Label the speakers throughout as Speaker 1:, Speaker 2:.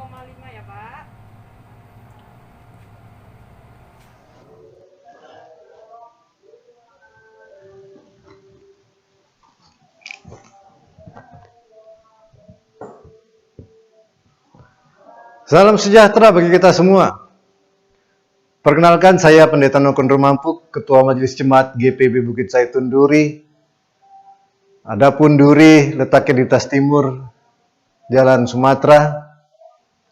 Speaker 1: 1,5 ya Pak.
Speaker 2: Salam sejahtera bagi kita semua. Perkenalkan, saya Pendeta Nokon Romampuk, Ketua Majelis Jemaat GPB Bukit Zaitun Duri. Adapun Duri letaknya di Tas Timur, Jalan Sumatera,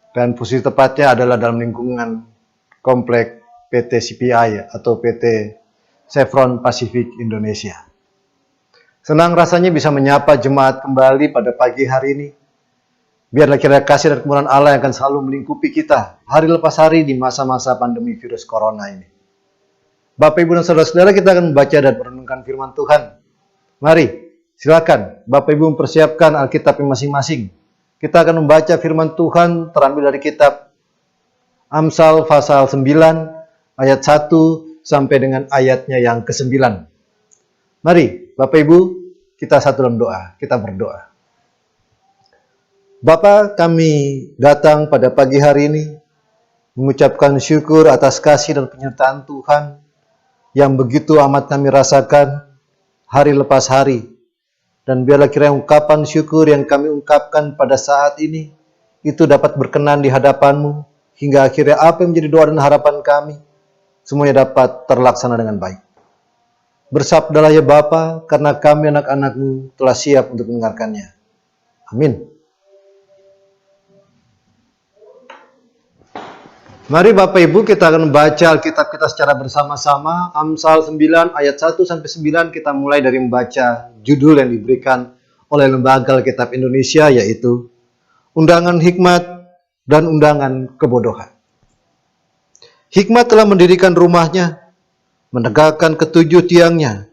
Speaker 2: dan posisi tepatnya adalah dalam lingkungan komplek PT CPI atau PT Chevron Pacific Indonesia. Senang rasanya bisa menyapa jemaat kembali pada pagi hari ini. Biarlah kiranya kasih dan kemurahan Allah yang akan selalu melingkupi kita hari lepas hari di masa-masa pandemi virus corona ini. Bapak, Ibu, dan saudara-saudara, kita akan membaca dan merenungkan firman Tuhan. Mari, silakan Bapak Ibu mempersiapkan Alkitabnya masing-masing. Kita akan membaca firman Tuhan terambil dari kitab Amsal pasal 9 ayat 1 sampai dengan ayatnya yang ke-9. Mari, Bapak Ibu, kita satu dalam doa, kita berdoa. Bapa, kami datang pada pagi hari ini mengucapkan syukur atas kasih dan penyertaan Tuhan yang begitu amat kami rasakan hari lepas hari. Dan biarlah kiranya ungkapan syukur yang kami ungkapkan pada saat ini itu dapat berkenan di hadapan-Mu hingga akhirnya apa yang menjadi doa dan harapan kami semuanya dapat terlaksana dengan baik. Bersabdalah ya Bapa, karena kami anak-anak-Mu telah siap untuk mendengarkannya. Amin. Mari Bapak Ibu, kita akan membaca Alkitab kita secara bersama-sama. Amsal 9 ayat 1 sampai 9, kita mulai dari membaca judul yang diberikan oleh Lembaga Alkitab Indonesia, yaitu Undangan Hikmat dan Undangan Kebodohan. Hikmat telah mendirikan rumahnya, menegakkan ketujuh tiangnya,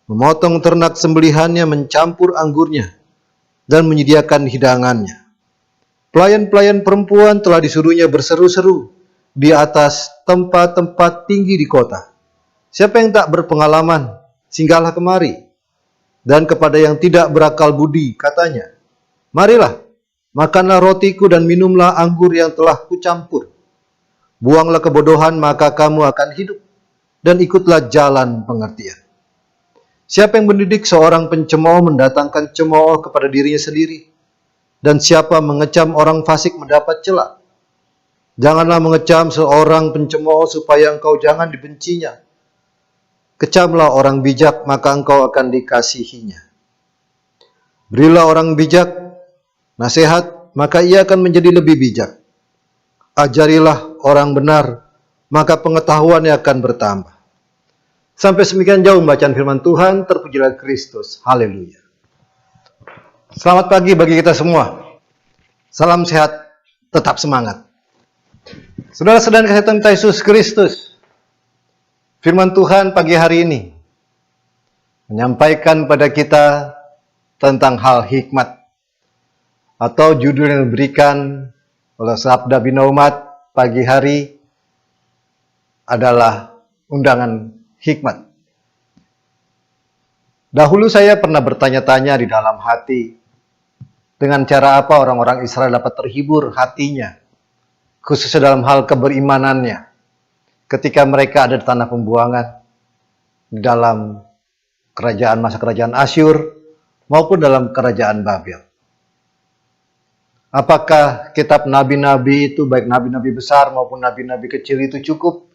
Speaker 2: memotong ternak sembelihannya, mencampur anggurnya, dan menyediakan hidangannya. Pelayan-pelayan perempuan telah disuruhnya berseru-seru di atas tempat-tempat tinggi di kota. Siapa yang tak berpengalaman, singgahlah kemari. Dan kepada yang tidak berakal budi, katanya, marilah, makanlah rotiku dan minumlah anggur yang telah kucampur. Buanglah kebodohan, maka kamu akan hidup, dan ikutlah jalan pengertian. Siapa yang mendidik seorang pencemooh mendatangkan cemooh kepada dirinya sendiri, dan siapa mengecam orang fasik mendapat cela. Janganlah mengecam seorang pencemooh supaya engkau jangan dibencinya. Kecamlah orang bijak, maka engkau akan dikasihinya. Berilah orang bijak nasihat, maka ia akan menjadi lebih bijak. Ajarilah orang benar, maka pengetahuannya akan bertambah. Sampai semikian jauh bacaan firman Tuhan. Terpujilah Kristus. Haleluya. Selamat pagi bagi kita semua. Salam sehat, tetap semangat. Saudara-saudara kesehatan Yesus Kristus, firman Tuhan pagi hari ini menyampaikan pada kita tentang hal hikmat, atau judul yang diberikan oleh Sabda Bina Umat pagi hari adalah Undangan Hikmat. Dahulu saya pernah bertanya-tanya di dalam hati, dengan cara apa orang-orang Israel dapat terhibur hatinya, khususnya dalam hal keberimanannya, ketika mereka ada di tanah pembuangan, di dalam masa kerajaan Asyur, maupun dalam kerajaan Babel. Apakah kitab nabi-nabi itu, baik nabi-nabi besar maupun nabi-nabi kecil, itu cukup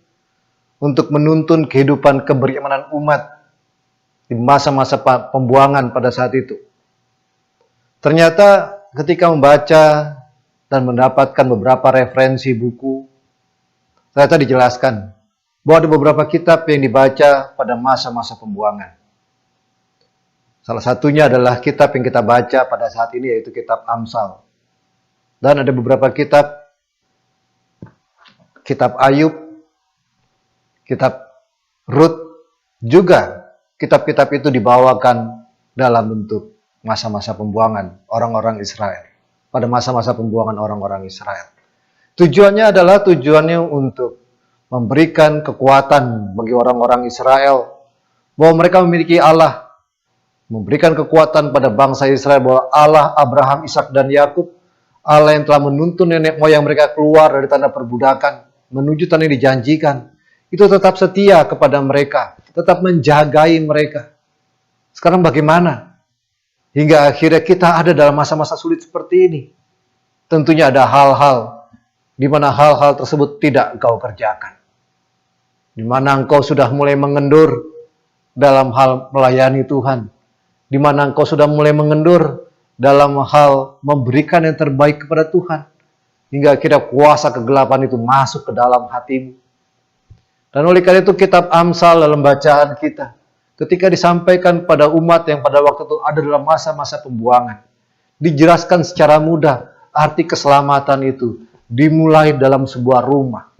Speaker 2: untuk menuntun kehidupan keberimanan umat di masa-masa pembuangan pada saat itu? Ternyata ketika membaca dan mendapatkan beberapa referensi buku, ternyata dijelaskan bahwa ada beberapa kitab yang dibaca pada masa-masa pembuangan. Salah satunya adalah kitab yang kita baca pada saat ini, yaitu kitab Amsal. Dan ada beberapa kitab Ayub, kitab Rut, juga kitab-kitab itu dibawakan dalam bentuk masa-masa pembuangan orang-orang Israel. Pada masa-masa pembuangan orang-orang Israel. Tujuannya untuk memberikan kekuatan bagi orang-orang Israel bahwa mereka memiliki Allah, memberikan kekuatan pada bangsa Israel bahwa Allah Abraham, Ishak dan Yakub Allah yang telah menuntun nenek moyang mereka keluar dari tanah perbudakan menuju tanah yang dijanjikan, itu tetap setia kepada mereka, tetap menjagai mereka. Sekarang bagaimana? Hingga akhirnya kita ada dalam masa-masa sulit seperti ini. Tentunya ada hal-hal di mana hal-hal tersebut tidak engkau kerjakan. Di mana engkau sudah mulai mengendur dalam hal melayani Tuhan. Di mana engkau sudah mulai mengendur dalam hal memberikan yang terbaik kepada Tuhan. Hingga akhirnya kuasa kegelapan itu masuk ke dalam hatimu. Dan oleh karena itu kitab Amsal dalam bacaan kita, ketika disampaikan pada umat yang pada waktu itu ada dalam masa-masa pembuangan, dijelaskan secara mudah arti keselamatan itu dimulai dalam sebuah rumah.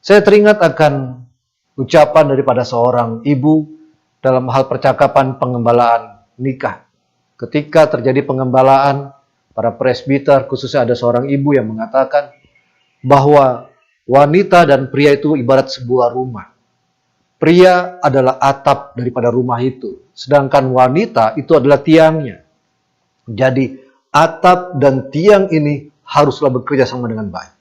Speaker 2: Saya teringat akan ucapan daripada seorang ibu dalam hal percakapan pengembalaan nikah. Ketika terjadi pengembalaan, para presbiter, khususnya ada seorang ibu yang mengatakan bahwa wanita dan pria itu ibarat sebuah rumah. Pria adalah atap daripada rumah itu, sedangkan wanita itu adalah tiangnya. Jadi atap dan tiang ini haruslah bekerja sama dengan baik.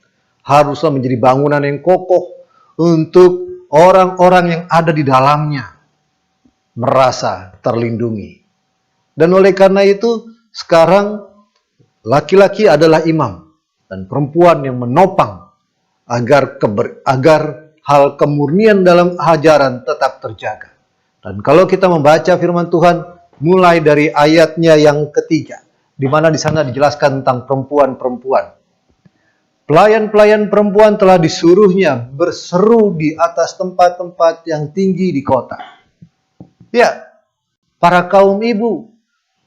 Speaker 2: Haruslah menjadi bangunan yang kokoh untuk orang-orang yang ada di dalamnya merasa terlindungi. Dan oleh karena itu sekarang laki-laki adalah imam dan perempuan yang menopang agar hal kemurnian dalam ajaran tetap terjaga. Dan kalau kita membaca firman Tuhan mulai dari ayatnya yang ketiga, di mana di sana dijelaskan tentang perempuan-perempuan. Pelayan-pelayan perempuan telah disuruhnya berseru di atas tempat-tempat yang tinggi di kota. Ya, para kaum ibu,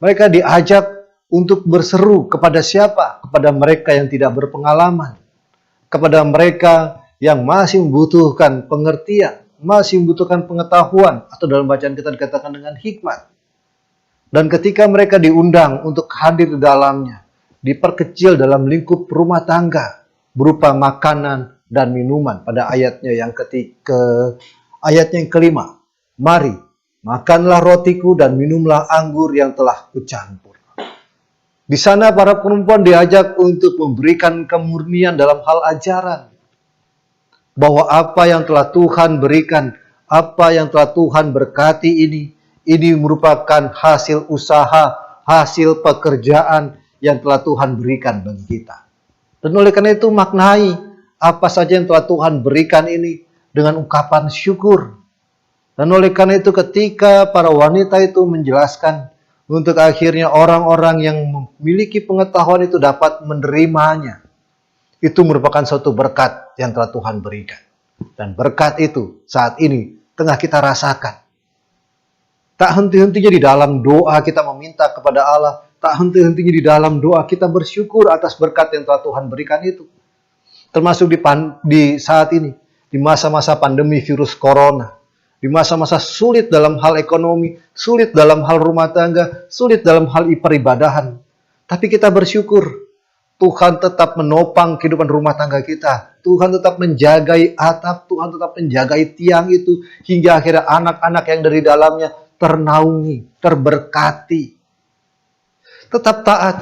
Speaker 2: mereka diajak untuk berseru kepada siapa? Kepada mereka yang tidak berpengalaman. Kepada mereka yang masih membutuhkan pengertian, masih membutuhkan pengetahuan, atau dalam bacaan kita dikatakan dengan hikmat. Dan ketika mereka diundang untuk hadir di dalamnya, diperkecil dalam lingkup rumah tangga, berupa makanan dan minuman. Pada ayatnya yang ayatnya yang kelima, mari, makanlah rotiku dan minumlah anggur yang telah kucampur. Di sana para perempuan diajak untuk memberikan kemurnian dalam hal ajaran. Bahwa apa yang telah Tuhan berikan, apa yang telah Tuhan berkati ini merupakan hasil usaha, hasil pekerjaan yang telah Tuhan berikan bagi kita. Dan oleh karena itu maknai apa saja yang telah Tuhan berikan ini dengan ungkapan syukur. Dan oleh karena itu ketika para wanita itu menjelaskan untuk akhirnya orang-orang yang memiliki pengetahuan itu dapat menerimanya. Itu merupakan suatu berkat yang telah Tuhan berikan. Dan berkat itu saat ini tengah kita rasakan. Tak henti-hentinya di dalam doa kita meminta kepada Allah. Tak henti-hentinya di dalam doa kita bersyukur atas berkat yang telah Tuhan berikan itu. Termasuk di saat ini, di masa-masa pandemi virus corona. Di masa-masa sulit dalam hal ekonomi, sulit dalam hal rumah tangga, sulit dalam hal peribadahan. Tapi kita bersyukur, Tuhan tetap menopang kehidupan rumah tangga kita. Tuhan tetap menjagai atap, Tuhan tetap menjagai tiang itu, hingga akhirnya anak-anak yang dari dalamnya ternaungi, terberkati. Tetap taat,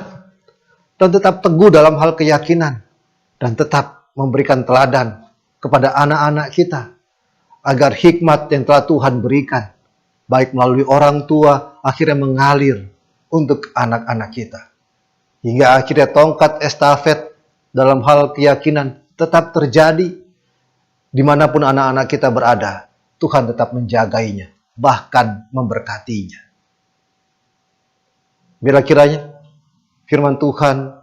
Speaker 2: dan tetap teguh dalam hal keyakinan, dan tetap memberikan teladan kepada anak-anak kita. Agar hikmat yang telah Tuhan berikan, baik melalui orang tua, akhirnya mengalir untuk anak-anak kita. Hingga akhirnya tongkat estafet dalam hal keyakinan tetap terjadi. Dimanapun anak-anak kita berada, Tuhan tetap menjagainya, bahkan memberkatinya. Bila kiranya firman Tuhan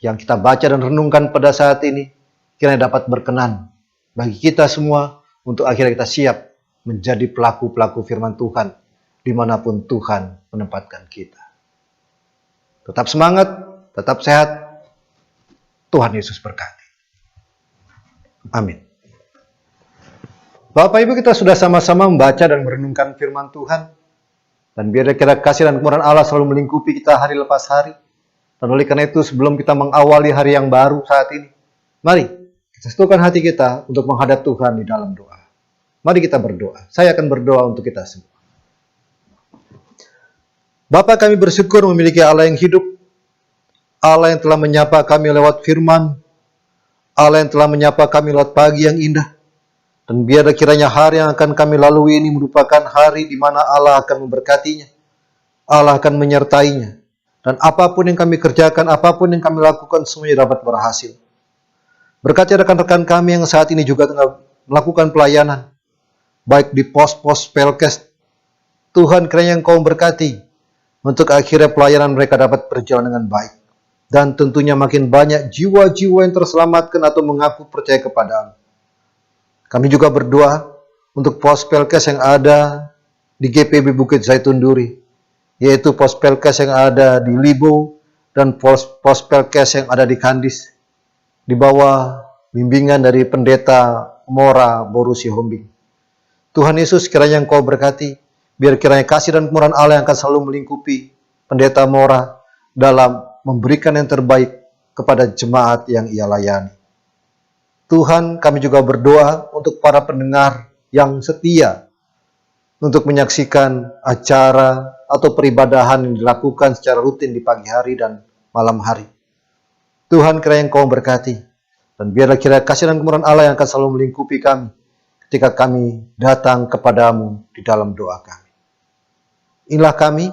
Speaker 2: yang kita baca dan renungkan pada saat ini, kiranya dapat berkenan bagi kita semua, untuk akhirnya kita siap menjadi pelaku-pelaku firman Tuhan dimanapun Tuhan menempatkan kita. Tetap semangat, tetap sehat. Tuhan Yesus berkati. Amin. Bapak Ibu, kita sudah sama-sama membaca dan merenungkan firman Tuhan. Dan biar kita kasih dan kemurahan Allah selalu melingkupi kita hari lepas hari. Dan oleh karena itu sebelum kita mengawali hari yang baru saat ini, mari kita satukan hati kita untuk menghadap Tuhan di dalam doa. Mari kita berdoa. Saya akan berdoa untuk kita semua. Bapa, kami bersyukur memiliki Allah yang hidup. Allah yang telah menyapa kami lewat firman, Allah yang telah menyapa kami lewat pagi yang indah. Dan biarlah kiranya hari yang akan kami lalui ini merupakan hari di mana Allah akan memberkatinya, Allah akan menyertainya. Dan apapun yang kami kerjakan, apapun yang kami lakukan, semuanya dapat berhasil. Berkati rekan-rekan kami yang saat ini juga tengah melakukan pelayanan, baik di pos-pos Pelkes. Tuhan kiranya Engkau berkati, untuk akhirnya pelayanan mereka dapat berjalan dengan baik. Dan tentunya makin banyak jiwa-jiwa yang terselamatkan atau mengaku percaya kepada-Mu. Kami juga berdoa untuk pos Pelkes yang ada di GPB Bukit Zaitun Duri, yaitu pos Pelkes yang ada di Libo dan pos Pelkes yang ada di Kandis, di bawah bimbingan dari Pendeta Mora Borusi Hombing. Tuhan Yesus kiranya Engkau berkati, biar kiranya kasih dan kemurahan Allah yang akan selalu melingkupi Pendeta Mora dalam memberikan yang terbaik kepada jemaat yang Ia layani. Tuhan, kami juga berdoa untuk para pendengar yang setia untuk menyaksikan acara atau peribadahan yang dilakukan secara rutin di pagi hari dan malam hari. Tuhan, kiranya Engkau berkati, dan biarlah kiranya kasih dan kemurahan Allah yang akan selalu melingkupi kami ketika kami datang kepadamu di dalam doa kami. Inilah kami,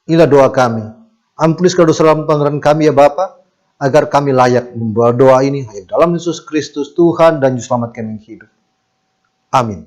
Speaker 2: inilah doa kami. Ampuni segala dosa dan pelanggaran kami ya Bapa, agar kami layak membawa doa ini hanya dalam Yesus Kristus Tuhan dan Juru Selamat kami yang hidup. Amin.